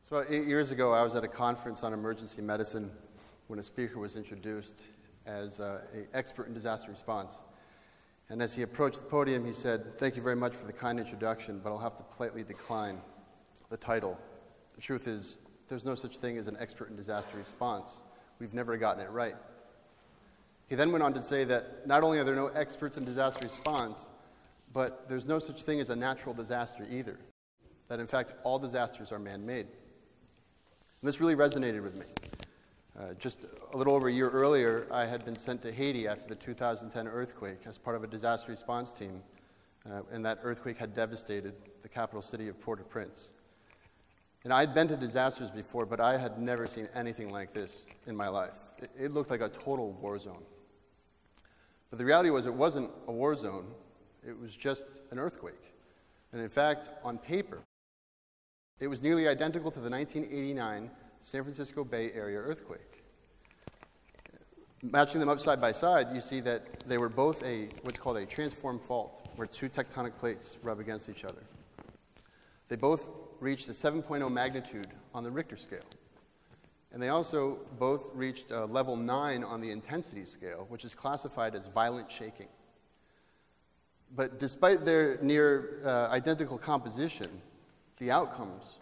So about 8 years ago, I was at a conference on emergency medicine when a speaker was introduced as an expert in disaster response. And as he approached the podium, he said, "Thank you very much for the kind introduction, but I'll have to politely decline the title. The truth is, there's no such thing as an expert in disaster response. We've never gotten it right." He then went on to say that not only are there no experts in disaster response, but there's no such thing as a natural disaster either. That in fact, all disasters are man-made. And this really resonated with me. Just a little over a year earlier, I had been sent to Haiti after the 2010 earthquake as part of a disaster response team, and that earthquake had devastated the capital city of Port-au-Prince. And I'd been to disasters before, but I had never seen anything like this in my life. It looked like a total war zone. But the reality was it wasn't a war zone, it was just an earthquake. And in fact, on paper, it was nearly identical to the 1989 San Francisco Bay Area earthquake. Matching them up side by side, you see that they were both what's called a transform fault, where two tectonic plates rub against each other. They both reached a 7.0 magnitude on the Richter scale. And they also both reached a level 9 on the intensity scale, which is classified as violent shaking. But despite their near identical composition, the outcomes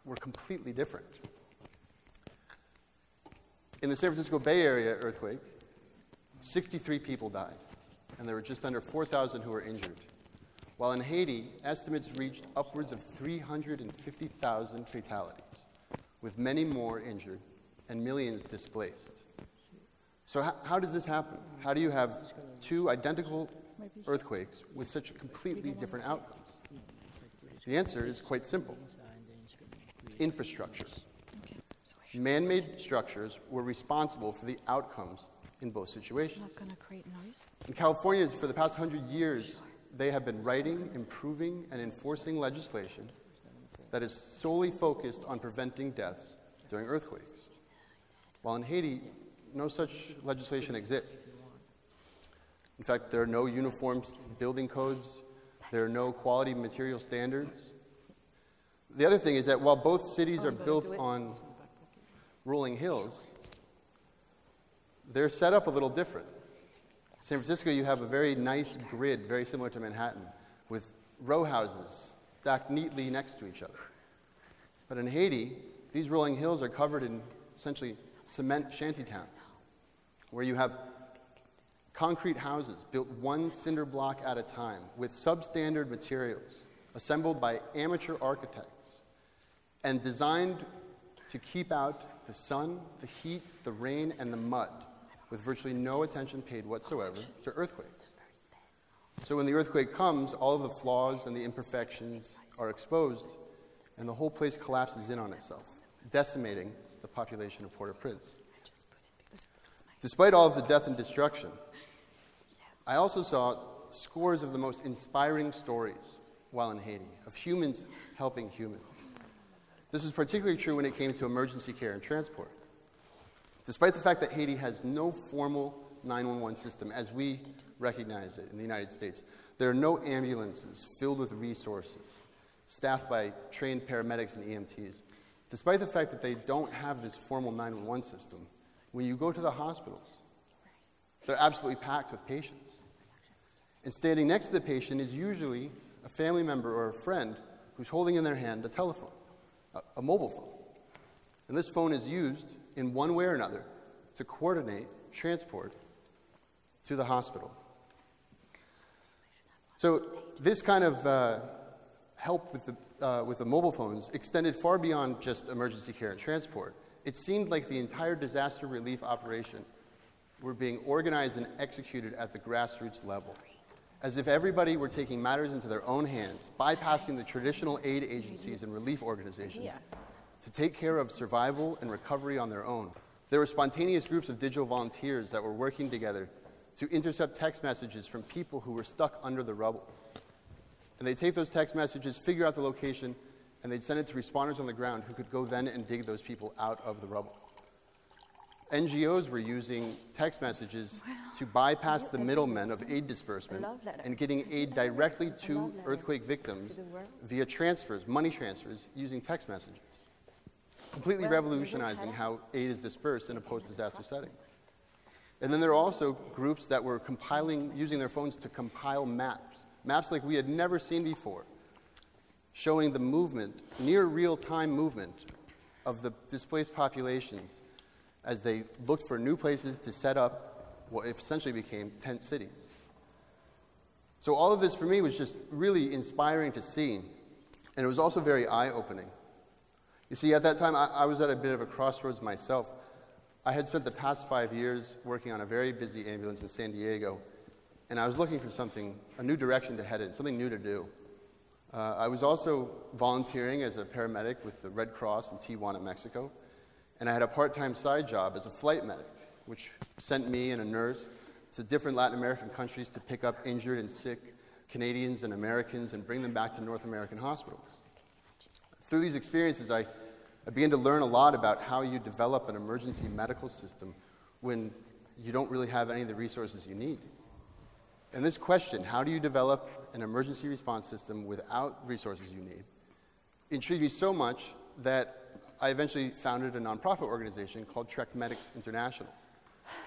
were completely different. In the San Francisco Bay Area earthquake, 63 people died, and there were just under 4,000 who were injured. While in Haiti, estimates reached upwards of 350,000 fatalities, with many more injured and millions displaced. So how does this happen? How do you have two identical earthquakes with such completely different outcomes? The answer is quite simple. It's infrastructure. Man-made structures were responsible for the outcomes in both situations. It's not going to create noise. In California, for the past 100 years, they have been writing, improving, and enforcing legislation that is solely focused on preventing deaths during earthquakes. While in Haiti, no such legislation exists. In fact, there are no uniform building codes. There are no quality material standards. The other thing is that while both cities are built on rolling hills, they're set up a little different. In San Francisco, you have a very nice grid, very similar to Manhattan, with row houses stacked neatly next to each other. But in Haiti, these rolling hills are covered in essentially cement shantytowns, where you have concrete houses built one cinder block at a time with substandard materials assembled by amateur architects and designed to keep out the sun, the heat, the rain, and the mud with virtually no attention paid whatsoever to earthquakes. So when the earthquake comes, all of the flaws and the imperfections are exposed, and the whole place collapses in on itself, decimating the population of Port-au-Prince. Despite all of the death and destruction, I also saw scores of the most inspiring stories while in Haiti, of humans helping humans. This was particularly true when it came to emergency care and transport. Despite the fact that Haiti has no formal 911 system as we recognize it in the United States, there are no ambulances filled with resources, staffed by trained paramedics and EMTs. Despite the fact that they don't have this formal 911 system, when you go to the hospitals, they're absolutely packed with patients. And standing next to the patient is usually a family member or a friend who's holding in their hand a telephone, a mobile phone. And this phone is used in one way or another to coordinate transport to the hospital. So this kind of help with the mobile phones extended far beyond just emergency care and transport. It seemed like the entire disaster relief operations were being organized and executed at the grassroots level, as if everybody were taking matters into their own hands, bypassing the traditional aid agencies and relief organizations to take care of survival and recovery on their own. There were spontaneous groups of digital volunteers that were working together to intercept text messages from people who were stuck under the rubble. And they'd take those text messages, figure out the location, and they'd send it to responders on the ground who could go then and dig those people out of the rubble. NGOs were using text messages to bypass the middlemen of aid disbursement and getting aid directly to earthquake victims via transfers, money transfers, using text messages. completely revolutionizing how aid is dispersed in a post-disaster setting. And then there are also groups that were using their phones to compile maps like we had never seen before, showing the movement, near real-time movement of the displaced populations as they looked for new places to set up what essentially became tent cities. So all of this for me was just really inspiring to see, and it was also very eye-opening. You see, at that time, I was at a bit of a crossroads myself. I had spent the past 5 years working on a very busy ambulance in San Diego, and I was looking for a new direction to head in, something new to do. I was also volunteering as a paramedic with the Red Cross in Tijuana, Mexico, and I had a part-time side job as a flight medic, which sent me and a nurse to different Latin American countries to pick up injured and sick Canadians and Americans and bring them back to North American hospitals. Through these experiences, I began to learn a lot about how you develop an emergency medical system when you don't really have any of the resources you need. And this question, how do you develop an emergency response system without the resources you need, intrigued me so much that I eventually founded a nonprofit organization called Trek Medics International.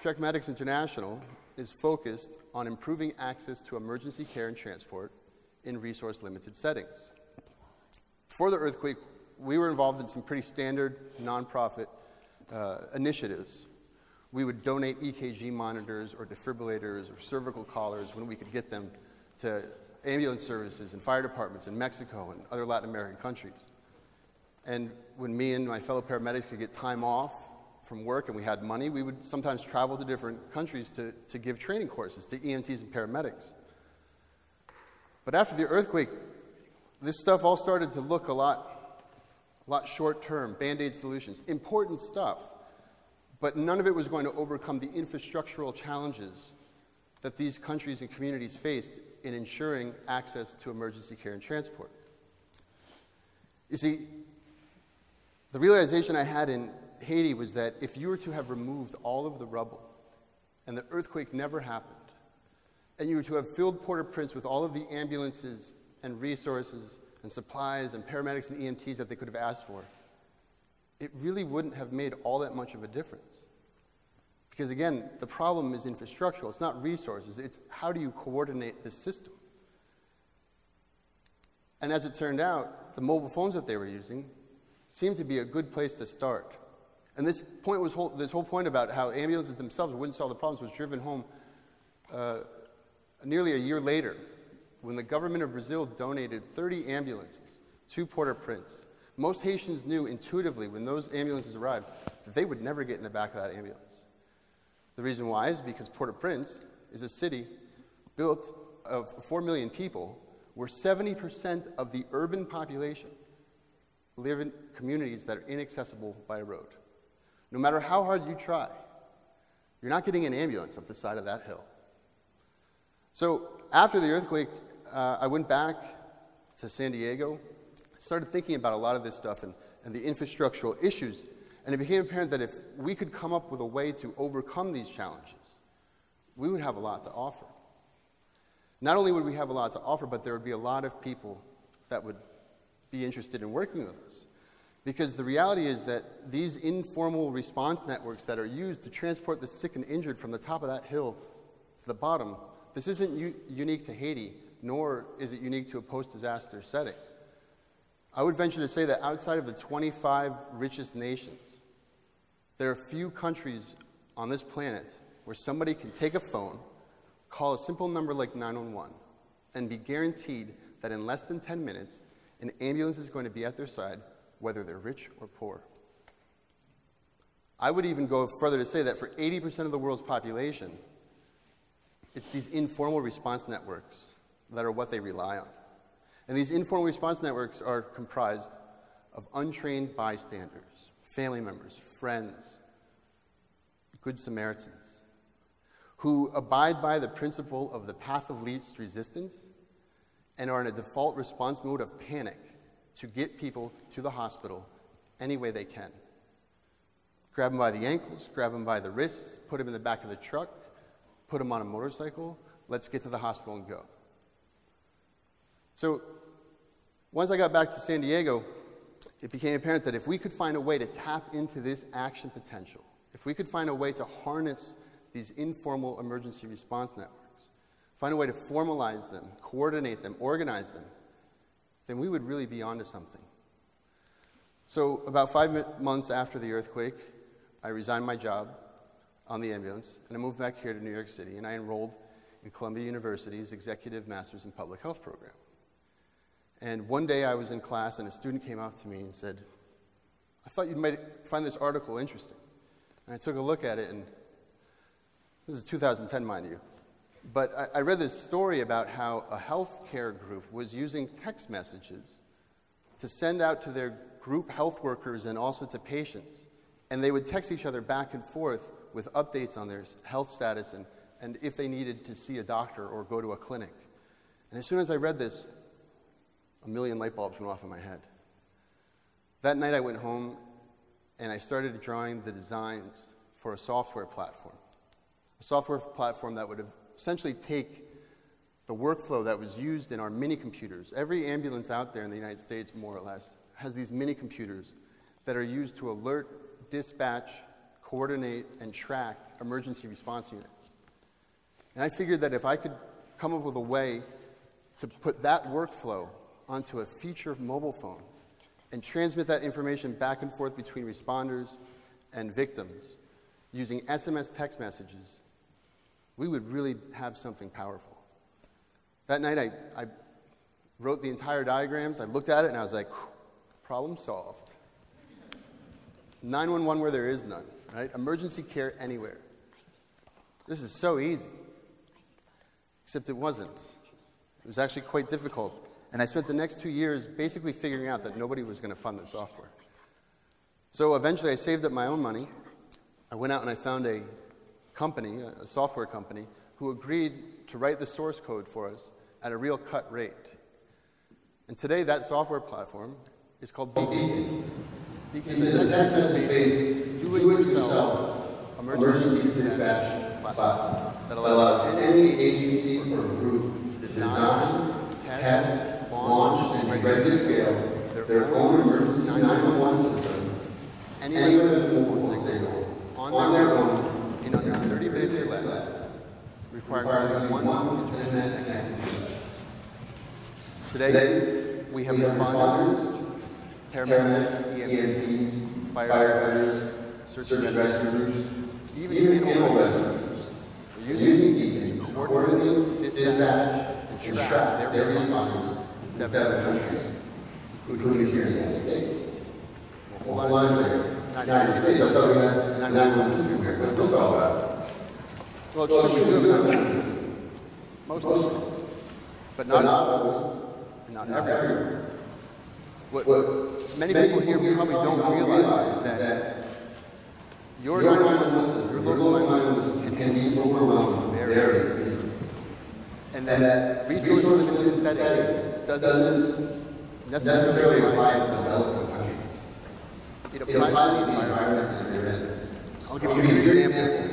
Trek Medics International is focused on improving access to emergency care and transport in resource-limited settings. Before the earthquake, we were involved in some pretty standard nonprofit initiatives. We would donate EKG monitors or defibrillators or cervical collars when we could get them to ambulance services and fire departments in Mexico and other Latin American countries. And when me and my fellow paramedics could get time off from work and we had money, we would sometimes travel to different countries to give training courses to EMTs and paramedics. But after the earthquake, this stuff all started to look a lot short-term, Band-Aid solutions, important stuff, but none of it was going to overcome the infrastructural challenges that these countries and communities faced in ensuring access to emergency care and transport. You see, the realization I had in Haiti was that if you were to have removed all of the rubble and the earthquake never happened, and you were to have filled Port-au-Prince with all of the ambulances and resources and supplies and paramedics and EMTs that they could have asked for, it really wouldn't have made all that much of a difference. Because again, the problem is infrastructural. It's not resources. It's how do you coordinate this system? And as it turned out, the mobile phones that they were using seemed to be a good place to start. And this whole point about how ambulances themselves wouldn't solve the problems was driven home nearly a year later when the government of Brazil donated 30 ambulances to Port-au-Prince. Most Haitians knew intuitively when those ambulances arrived that they would never get in the back of that ambulance. The reason why is because Port-au-Prince is a city built of 4 million people where 70% of the urban population live in communities that are inaccessible by road. No matter how hard you try, you're not getting an ambulance up the side of that hill. So after the earthquake, I went back to San Diego, started thinking about a lot of this stuff and the infrastructural issues, and it became apparent that if we could come up with a way to overcome these challenges, we would have a lot to offer. Not only would we have a lot to offer, but there would be a lot of people that would be interested in working with us. Because the reality is that these informal response networks that are used to transport the sick and injured from the top of that hill to the bottom, this isn't unique to Haiti, nor is it unique to a post-disaster setting. I would venture to say that outside of the 25 richest nations, there are few countries on this planet where somebody can take a phone, call a simple number like 911, and be guaranteed that in less than 10 minutes, an ambulance is going to be at their side, whether they're rich or poor. I would even go further to say that for 80% of the world's population, it's these informal response networks that are what they rely on. And these informal response networks are comprised of untrained bystanders, family members, friends, good Samaritans, who abide by the principle of the path of least resistance and are in a default response mode of panic to get people to the hospital any way they can. Grab them by the ankles, grab them by the wrists, put them in the back of the truck, put them on a motorcycle, let's get to the hospital and go. So once I got back to San Diego, it became apparent that if we could find a way to tap into this action potential, if we could find a way to harness these informal emergency response networks, find a way to formalize them, coordinate them, organize them, then we would really be onto something. So about 5 months after the earthquake, I resigned my job on the ambulance, and I moved back here to New York City, and I enrolled in Columbia University's Executive Masters in Public Health program. And one day I was in class, and a student came up to me and said, "I thought you might find this article interesting." And I took a look at it, and this is 2010, mind you. But I read this story about how a healthcare group was using text messages to send out to their group health workers and also to patients. And they would text each other back and forth with updates on their health status and if they needed to see a doctor or go to a clinic. And as soon as I read this, a million light bulbs went off in my head. That night I went home and I started drawing the designs for a software platform. A software platform that would essentially take the workflow that was used in our mini computers. Every ambulance out there in the United States, more or less, has these mini computers that are used to alert, dispatch, coordinate, and track emergency response units. And I figured that if I could come up with a way to put that workflow onto a feature mobile phone and transmit that information back and forth between responders and victims using SMS text messages, we would really have something powerful. That night I wrote the entire diagrams, I looked at it, and I was like, problem solved. 911 where there is none, right? Emergency care anywhere. This is so easy. Except it wasn't. It was actually quite difficult. And I spent the next 2 years basically figuring out that nobody was going to fund the software. So eventually I saved up my own money. I went out and I found a company, a software company, who agreed to write the source code for us at a real cut rate. And today that software platform is called Beacon. Beacon is a text message-based, do-it-yourself emergency dispatch platform that allows any agency or group to design, test, launch, and ready to scale their own emergency 911 system anywhere there's a mobile signal on their own in under 30 minutes or less, requiring only one internet connectivity. Today, we have responders, paramedics, EMTs, firefighters, search and rescue groups, even animal rescuers. We're using Beacon to coordinate, dispatch, and track their responders in 7 countries, including here in the United States. Well, hold on a second. United States, I thought we had 911 system here. What's this all about? Well, it's true, we do have 911 systems. Most of them. But not always, and not everywhere. What many people here probably don't realize is that your 911 system, your local 911 system, can be overwhelmed very easily. And that resources in this setting doesn't necessarily apply to developing countries. It applies to the environment that you're in. I'll give you a few examples.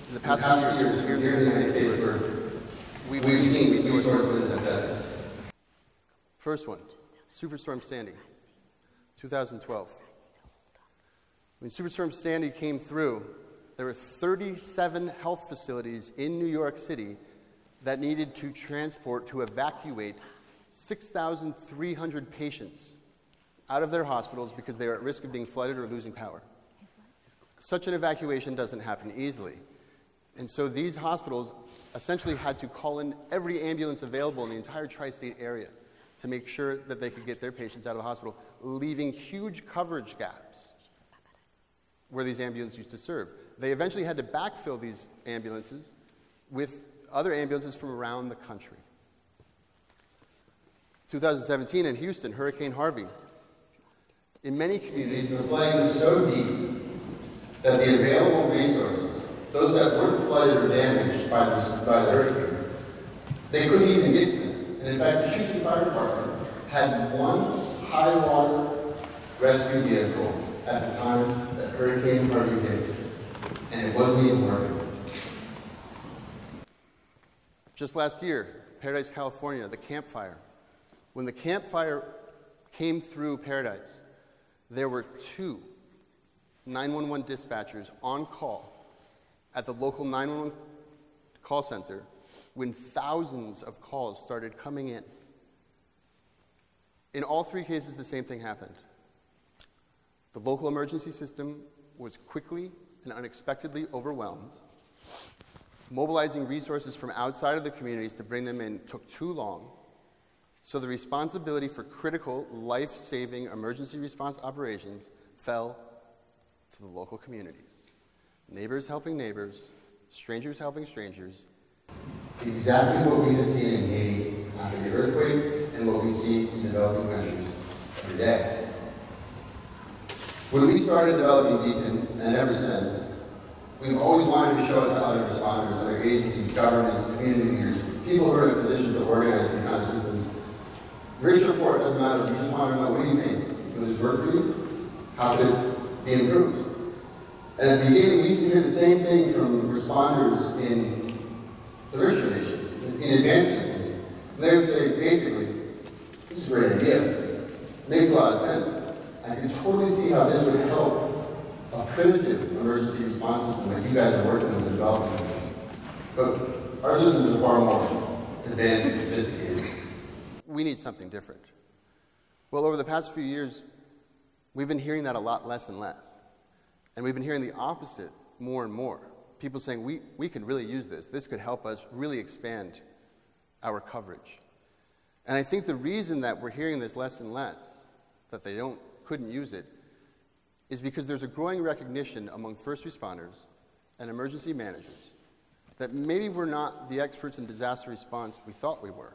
In the past few years, here in the United States, where we've seen resources in this setting. First one, Superstorm Sandy, 2012. When Superstorm Sandy came through, there were 37 health facilities in New York City that needed to evacuate 6,300 patients out of their hospitals because they were at risk of being flooded or losing power. Such an evacuation doesn't happen easily. And so these hospitals essentially had to call in every ambulance available in the entire tri-state area to make sure that they could get their patients out of the hospital, leaving huge coverage gaps where these ambulances used to serve. They eventually had to backfill these ambulances with other ambulances from around the country. 2017 in Houston, Hurricane Harvey. In many communities, the flooding was so deep that the available resources, those that weren't flooded or damaged by the hurricane, they couldn't even get to them. And in fact, the Houston Fire Department had one high-water rescue vehicle at the time that Hurricane Harvey hit, and it wasn't even working. Just last year, Paradise, California, the Camp Fire. When the Camp Fire came through Paradise, there were 2 911 dispatchers on call at the local 911 call center when thousands of calls started coming in. In all 3 cases, the same thing happened. The local emergency system was quickly and unexpectedly overwhelmed. Mobilizing resources from outside of the communities to bring them in took too long, so the responsibility for critical, life-saving emergency response operations fell to the local communities. Neighbors helping neighbors, strangers helping strangers. Exactly what we had seen in Haiti after the earthquake and what we see in developing countries every day. When we started developing Beacon, and ever since, we've always wanted to show it to other responders, other agencies, governments, community leaders, people who are in a position to organize these kind of systems. The rich report doesn't matter. We just want to know, what do you think? Will this work for you? How could it be improved? And at the beginning, we used to hear the same thing from responders in the richer nations, in advanced systems. They would say, basically, this is a great idea. It makes a lot of sense. I can totally see how this would help a primitive emergency response system like you guys are working with and developing. But our systems are far more advanced and sophisticated. We need something different. Well, over the past few years, we've been hearing that a lot less and less. And we've been hearing the opposite more and more. People saying, we could really use this. This could help us really expand our coverage. And I think the reason that we're hearing this less and less, that they couldn't use it, is because there's a growing recognition among first responders and emergency managers that maybe we're not the experts in disaster response we thought we were.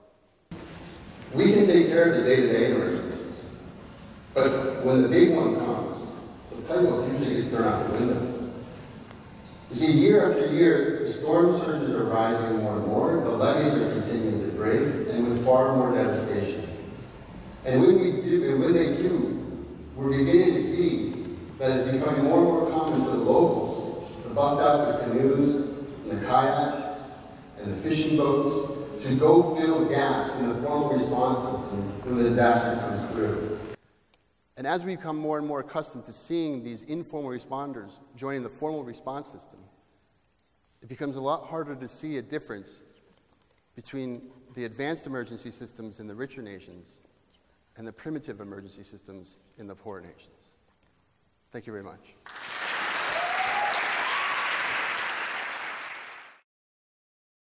We can take care of the day-to-day emergencies, but when the big one comes, the playbook usually gets thrown out the window. You see, year after year, the storm surges are rising more and more, the levees are continuing to break, and with far more devastation. And when they do, we're beginning to see that it's becoming more and more common for the locals to bust out their canoes and the kayaks and the fishing boats to go fill gaps in the formal response system when the disaster comes through. And as we become more and more accustomed to seeing these informal responders joining the formal response system, it becomes a lot harder to see a difference between the advanced emergency systems in the richer nations and the primitive emergency systems in the poorer nations. Thank you very much.